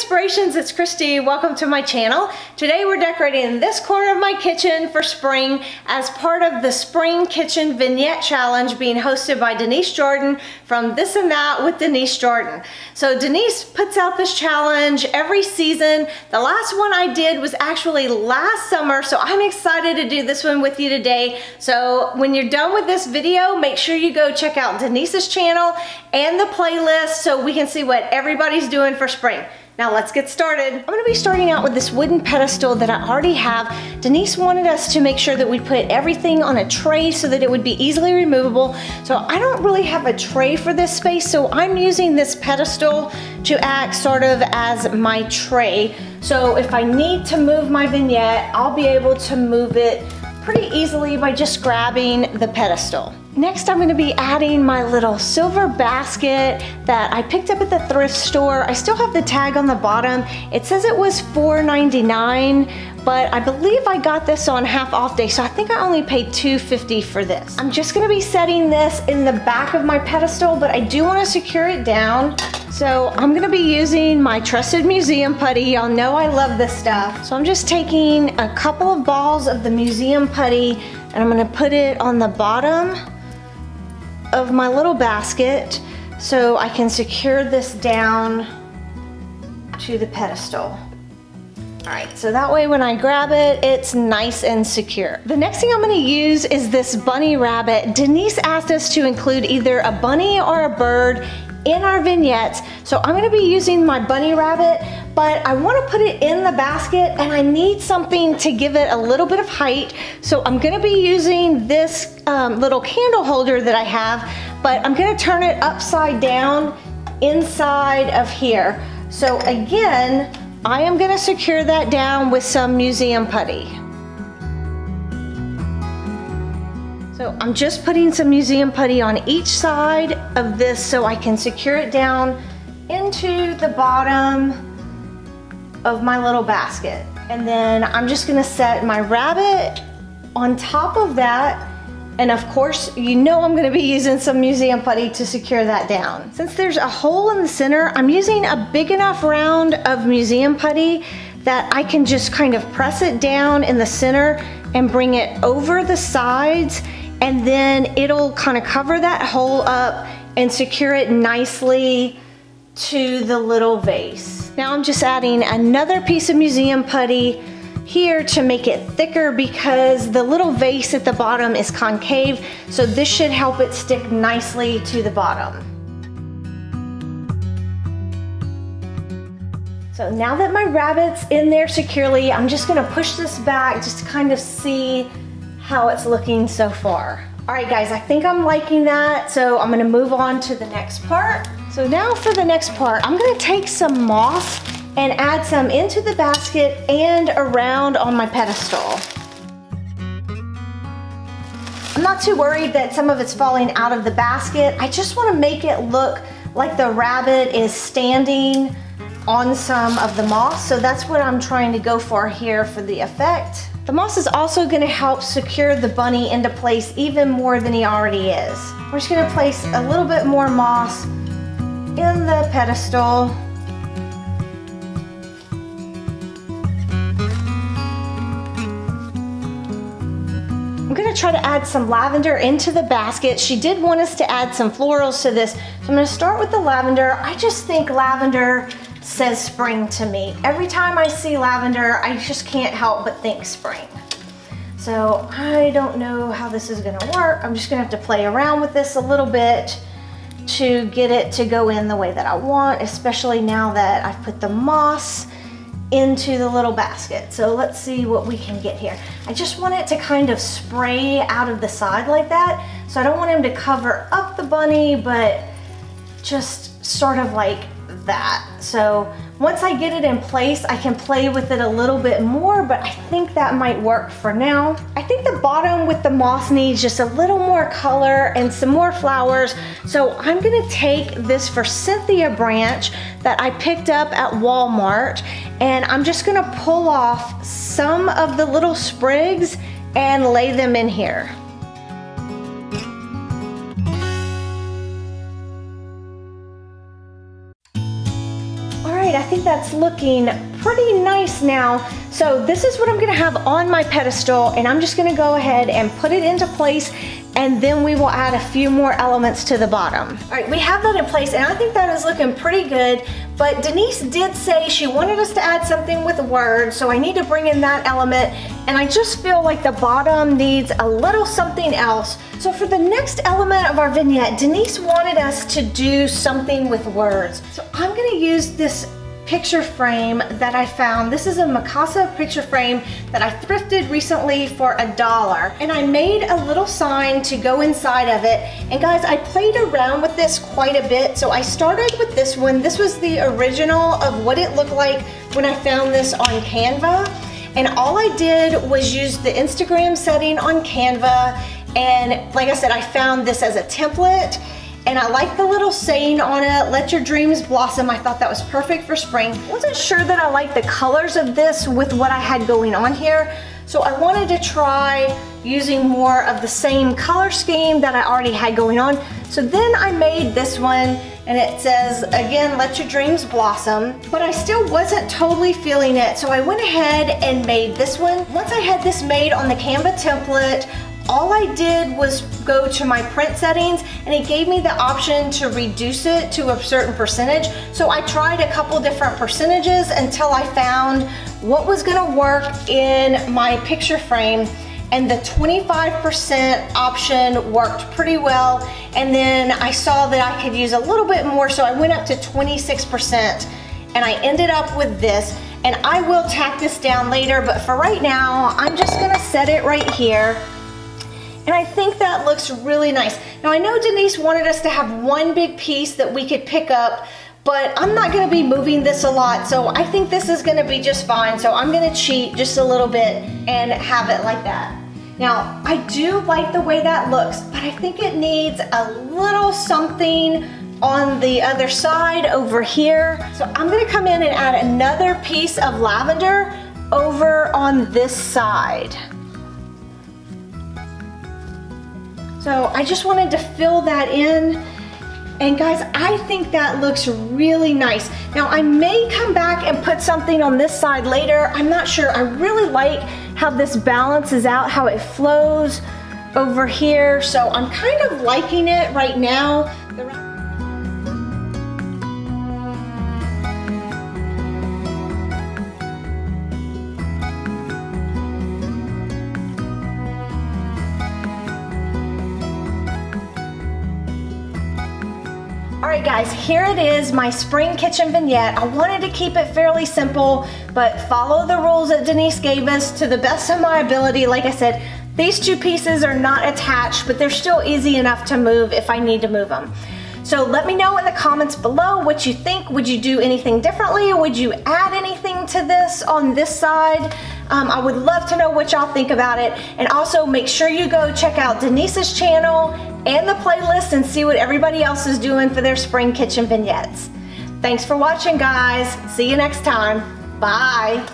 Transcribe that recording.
Inspirations, it's Kristi. Welcome to my channel. Today we're decorating this corner of my kitchen for spring as part of the Spring Kitchen Vignette Challenge being hosted by Denise Jordan from This and That with Denise Jordan. So Denise puts out this challenge every season. The last one I did was actually last summer, so I'm excited to do this one with you today. So when you're done with this video, make sure you go check out Denise's channel and the playlist so we can see what everybody's doing for spring. Now let's get started. I'm gonna be starting out with this wooden pedestal that I already have. Denise wanted us to make sure that we put everything on a tray so that it would be easily removable. So I don't really have a tray for this space, so I'm using this pedestal to act sort of as my tray. So if I need to move my vignette, I'll be able to move it pretty easily by just grabbing the pedestal. Next, I'm gonna be adding my little silver basket that I picked up at the thrift store. I still have the tag on the bottom. It says it was $4.99, but I believe I got this on half off day, so I think I only paid $2.50 for this. I'm just gonna be setting this in the back of my pedestal, but I do wanna secure it down. So I'm gonna be using my trusted museum putty. Y'all know I love this stuff. So I'm just taking a couple of balls of the museum putty and I'm gonna put it on the bottom of my little basket so I can secure this down to the pedestal. All right, so that way when I grab it, it's nice and secure. The next thing I'm gonna use is this bunny rabbit. Denise asked us to include either a bunny or a bird in our vignettes. So I'm gonna be using my bunny rabbit, but I wanna put it in the basket and I need something to give it a little bit of height. So I'm gonna be using this little candle holder that I have, but I'm gonna turn it upside down inside of here. So again, I am gonna secure that down with some museum putty. So I'm just putting some museum putty on each side of this so I can secure it down into the bottom of my little basket. And then I'm just gonna set my rabbit on top of that. And of course, you know I'm gonna be using some museum putty to secure that down. Since there's a hole in the center, I'm using a big enough round of museum putty that I can just kind of press it down in the center and bring it over the sides, and then it'll kind of cover that hole up and secure it nicely to the little vase. Now I'm just adding another piece of museum putty here to make it thicker because the little vase at the bottom is concave, so this should help it stick nicely to the bottom. So now that my rabbit's in there securely, I'm just gonna push this back just to kind of see how it's looking so far. All right guys, I think I'm liking that, so I'm gonna move on to the next part. So now for the next part, I'm gonna take some moss and add some into the basket and around on my pedestal. I'm not too worried that some of it's falling out of the basket. I just wanna make it look like the rabbit is standing on some of the moss, so that's what I'm trying to go for here for the effect. The moss is also gonna help secure the bunny into place even more than he already is. We're just gonna place a little bit more moss in the pedestal. I'm gonna try to add some lavender into the basket. She did want us to add some florals to this, so I'm gonna start with the lavender. I just think lavender says spring to me. Every time I see lavender, I just can't help but think spring. So I don't know how this is gonna work. I'm just gonna have to play around with this a little bit to get it to go in the way that I want, especially now that I've put the moss into the little basket. So let's see what we can get here. I just want it to kind of spray out of the side like that. So I don't want him to cover up the bunny, but just sort of like that. So once I get it in place, I can play with it a little bit more, but I think that might work for now. I think the bottom with the moss needs just a little more color and some more flowers. So I'm gonna take this Forsythia branch that I picked up at Walmart, and I'm just gonna pull off some of the little sprigs and lay them in here. right, I think that's looking pretty nice now. So this is what I'm gonna have on my pedestal, and I'm just gonna go ahead and put it into place, and then we will add a few more elements to the bottom. All right, we have that in place, and I think that is looking pretty good, but Denise did say she wanted us to add something with words, so I need to bring in that element, and I just feel like the bottom needs a little something else. So for the next element of our vignette, Denise wanted us to do something with words. So I'm gonna use this picture frame that I found. This is a Mikasa picture frame that I thrifted recently for $1, and I made a little sign to go inside of it. And guys, I played around with this quite a bit. So I started with this one. This was the original of what it looked like when I found this on Canva, and all I did was use the Instagram setting on Canva, and like I said, I found this as a template. And I like the little saying on it, let your dreams blossom. I thought that was perfect for spring. Wasn't sure that I liked the colors of this with what I had going on here. So I wanted to try using more of the same color scheme that I already had going on. So then I made this one, and it says, again, let your dreams blossom. But I still wasn't totally feeling it. So I went ahead and made this one. Once I had this made on the Canva template, all I did was go to my print settings, and it gave me the option to reduce it to a certain percentage. So I tried a couple different percentages until I found what was gonna work in my picture frame, and the 25% option worked pretty well. And then I saw that I could use a little bit more, so I went up to 26%, and I ended up with this. And I will tack this down later, but for right now, I'm just gonna set it right here. And I think that looks really nice. Now I know Denise wanted us to have one big piece that we could pick up, but I'm not gonna be moving this a lot, so I think this is gonna be just fine. So I'm gonna cheat just a little bit and have it like that. Now, I do like the way that looks, but I think it needs a little something on the other side over here. So I'm gonna come in and add another piece of lavender over on this side. So I just wanted to fill that in. And guys, I think that looks really nice. Now I may come back and put something on this side later. I'm not sure. I really like how this balances out, how it flows over here. So I'm kind of liking it right now. Alright guys, here it is, my spring kitchen vignette. I wanted to keep it fairly simple, but follow the rules that Denise gave us to the best of my ability. Like I said, these two pieces are not attached, but they're still easy enough to move if I need to move them. So let me know in the comments below what you think. Would you do anything differently? Would you add anything to this on this side? I would love to know what y'all think about it. And also make sure you go check out Denise's channel and the playlist and see what everybody else is doing for their spring kitchen vignettes. Thanks for watching, guys. See you next time. Bye.